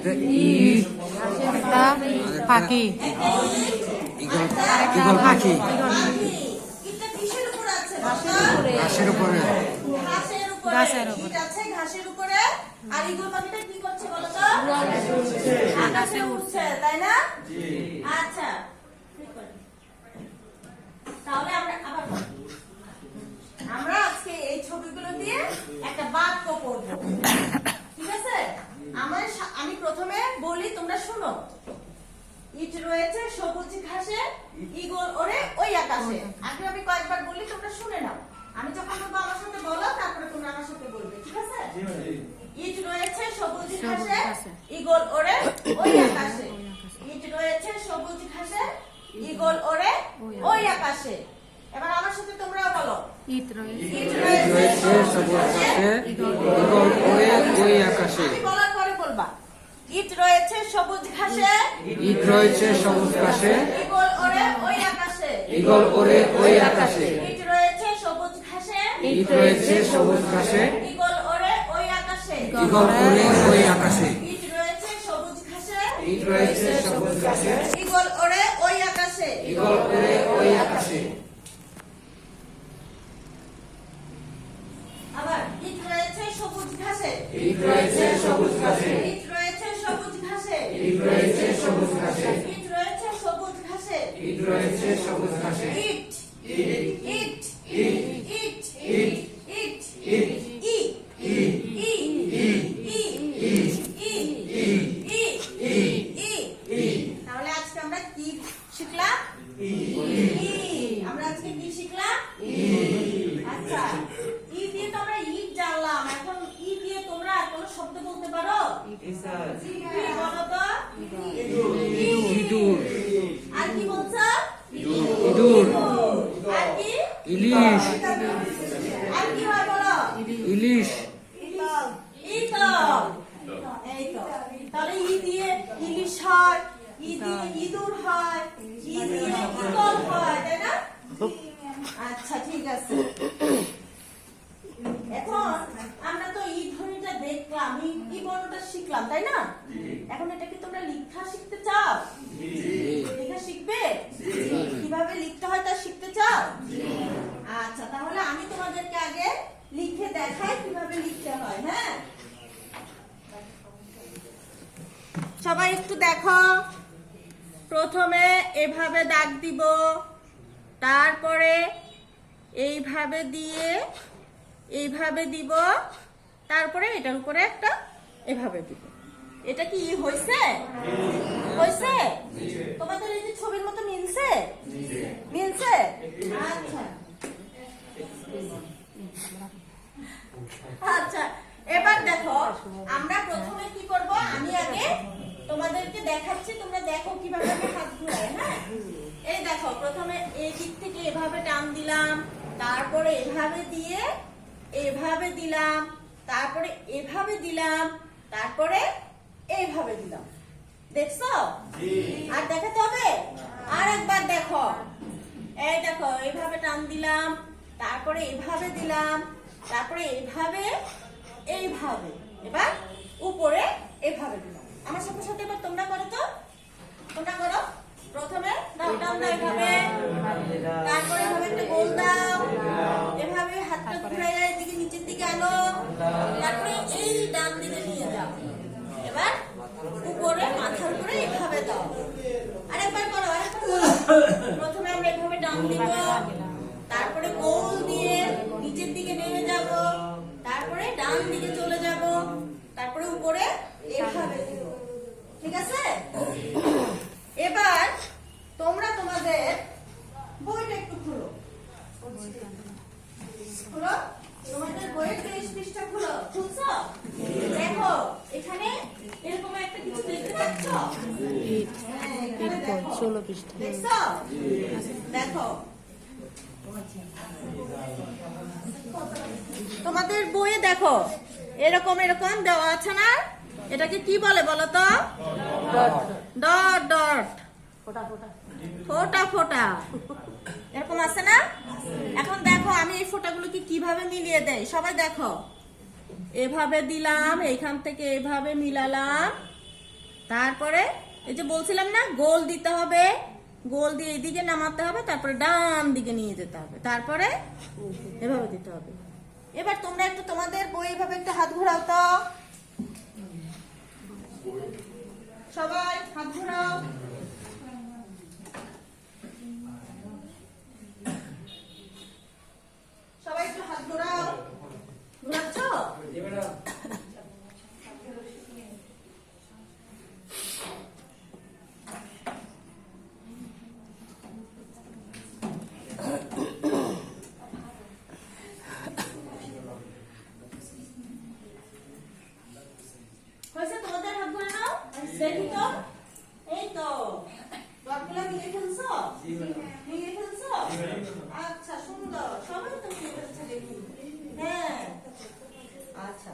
ইট, একটা পাখি, eagle, eagle পাখি, এটা কিসের উপর আছে? ঘাসের উপরে, ঘাসের উপরে। ঘাসের উপরে। ইট আছে ঘাসের উপরে। আর ইগল পাখিটা কি করছে বলো তো? আকাশে উড়ছে, তাই না? আচ্ছা, তাহলে আমরা আজকে এই ছবিগুলো দিয়ে একটা বাক্য করব, ঠিক আছে? আমি প্রথমে বলি, তোমরা শোনো। ইট রয়েছে সবুজ ঘাসে, ঈগল ওড়ে ওই আকাশে। আগে আমি কয়েকবার বললি, তোমরা শুনে নাও। আমি যখন বলবো আমার সাথে বলো, তারপরে তোমরা আমার সাথে বলবে, ঠিক আছে? ইট রয়েছে সবুজ ঘাসে, ঈগল ওড়ে ওই আকাশে। ইট রয়েছে সবুজ ঘাসে, ঈগল ওড়ে ওই আকাশে। এবার আমার সাথে তোমরাও বলো। ইট রয়েছে ইট রয়েছে সবুজ ঘাসে, ইগল ওড়ে ওই আকাশে। আমি বলার পরে বলবা। ইট রয়েছে সবুজ ঘাসে, ইট রয়েছে সবুজ ঘাসে, ঈগল ওড়ে ওই আকাশে। ইগল ওড়ে ওই আকাশে। ইট রয়েছে সবুজ ঘাসে, ইট রয়েছে সবুজ ঘাসে, ঈগল ওড়ে ওই আকাশে। ইগল ওড়ে ওই আকাশে। ইট রয়েছে সবুজ ঘাসে, ইট রয়েছে সবুজ ঘাসে, ঈগল ওড়ে ওই আকাশে। ইগল ওড়ে ওই আকাশে। আবার ইট রয়েছে সবুজ ঘাসে, ইট রয়েছে সবুজ ঘাসে, ইট রয়েছে সবুজ ঘাসে, ইট রয়েছে সবুজ ঘাসে, ইট রয়েছে সবুজ ঘাসে। ইট রয়েছে সবুজ ঘাসে। ইট ইট ইট ইট ইট, ই ই ই ই ই। তাহলে আজকে আমরা কি শিখলাম? আমরা আজকে কি শিখলাম? আচ্ছা, ই দিয়ে তো আমরা ইট জানলাম। এখন ই দিয়ে তোমরা কোন শব্দ বলতে পারো? কি বলো তো? ইঁদুর, আর কি বলছো? ইঁদুর, আর কি? ইলিশ, আর কি হয় বলো? ইলিশ, ইতল। এই তো। তাহলে ই দিয়ে ইলিশ হয়, ই দিয়ে ইঁদুর হয়, ই দিয়ে ইতল হয়, তাই না? আচ্ছা, ঠিক আছে। এখন আমরা তো ই ধ্বনিটা দেখলাম, ই বর্ণটা শিখলাম, তাই না? এখন এটা কি তোমরা লিখা শিখতে চাও? লেখা শিখবে? কিভাবে লিখতে হয় তা শিখতে চাও? আচ্ছা, তাহলে আমি তোমাদেরকে আগে লিখে দেখাই কিভাবে লিখতে হয়। হ্যাঁ, সবাই একটু দেখো। প্রথমে এভাবে দাগ দিব, তারপরে এইভাবে দিয়ে এইভাবে দিব, তারপরে এটার উপরে একটা এভাবে দিব। এটা কি হয়েছে? হয়েছে? তোমাদের এই যে ছবির মতো মিলছে? মিলছে? আচ্ছা আচ্ছা, এবার দেখো আমরা প্রথমে কি করব। আমি আগে তোমাদেরকে দেখাচ্ছি, তোমরা দেখো কিভাবে আমি হাত ঘুরাই। হ্যাঁ, এই দেখো, প্রথমে এই দিক থেকে এভাবে টান দিলাম, তারপরে এভাবে দিয়ে এভাবে দিলাম, তারপরে এভাবে দিলাম, তারপরে এইভাবে দিলাম। দেখছো? আর দেখাতে হবে? আর একবার দেখো। এই দেখো, এইভাবে টান দিলাম, তারপরে এভাবে দিলাম, তারপরে এইভাবে এইভাবে, এবার উপরে এভাবে দিলাম। আমার সাথে সাথে এবার তোমরা করো তো। তোমরা করো। প্রথমে দাও, টান দাও এভাবে, তারপরে এভাবে একটা গোল দাও, এভাবে হাতটা ঘুরাইয়া এদিকে নিচের দিকে আনো, তারপরে এই ডান দিকে নিয়ে যাও। এবার উপরে মাথার উপরে এভাবে দাও। আরেকবার করো, আরেকবার করো। প্রথমে আমরা এভাবে ডান দিব, তারপরে গোল দিয়ে নিচের দিকে নেমে যাব, তারপরে ডান দিকে চলে যাব, তারপরে উপরে এভাবে দিব। ঠিক আছে? এবার তোমরা তোমাদের বইটা একটু খুলো। খুলো, তোমাদের বইয়ের 23 পৃষ্ঠা খুলো। খুলছো? দেখো, এখানে এরকম একটা কিছু দেখতে পাচ্ছ? ইট, হ্যাঁ, ইট এখানে দেখো। 16 পৃষ্ঠা। দেখছো? দেখো, তোমাদের বইয়ে দেখো এরকম এরকম দেওয়া আছে না? এটাকে কি বলে বলো তো? ডট ডট, ফোটা ফোটা, এরকম আছে না? এখন দেখো আমি এই ফোটাগুলোকে কিভাবে মিলিয়ে দেই। সবাই দেখো, এভাবে দিলাম, এইখান থেকে এভাবে মিলালাম, তারপরে এই যে বলছিলাম না গোল দিতে হবে, গোল দিয়ে এদিকে নামাতে হবে, তারপরে ডান দিকে নিয়ে যেতে হবে, তারপরে এভাবে দিতে হবে। এবার তোমরা একটু তোমাদের বই এভাবে একটু হাত ঘোরাও তো, সবাই হাত ঘোরাও। সবাই একটু হাত ঘোরাও, ঘোরাচ্ছ? হয়েছে তোমাদের হাত ঘুরে নাও, দেখি তো। এই তো ডটগুলো মিলিয়ে ফেলছো, মিলিয়ে ফেলছো? আচ্ছা সুন্দর, সবাই তো মিলিয়ে ফেলছে দেখি। হ্যাঁ আচ্ছা,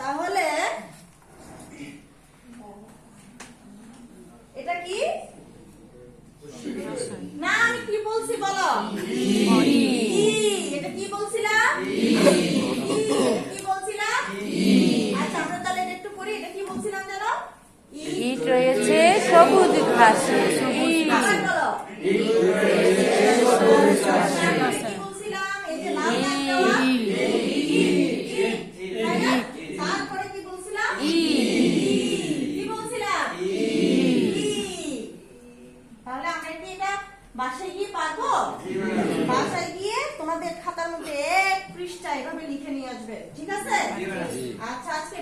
তাহলে এটা কি? না আমি কি বলছি বলো? এটা কি বলছিলাম? এটা কি বলছিলাম? আচ্ছা আমরা তাহলে এটা একটু পড়ি। এটা কি বলছিলাম জানো? ইট রয়েছে সবুজ ঘাসে। আবার বলো। কি বলছিলাম? এই যে লাল দাগ দেওয়া তাই না? তারপরে কি বলছিলাম? কি বলছিলাম? তাহলে আমরা কি এটা বাসায় গিয়ে পারবো? বাসায় গিয়ে তোমাদের খাতার মধ্যে এক পৃষ্ঠা এভাবে লিখে নিয়ে আসবে, ঠিক আছে? আচ্ছা আজকে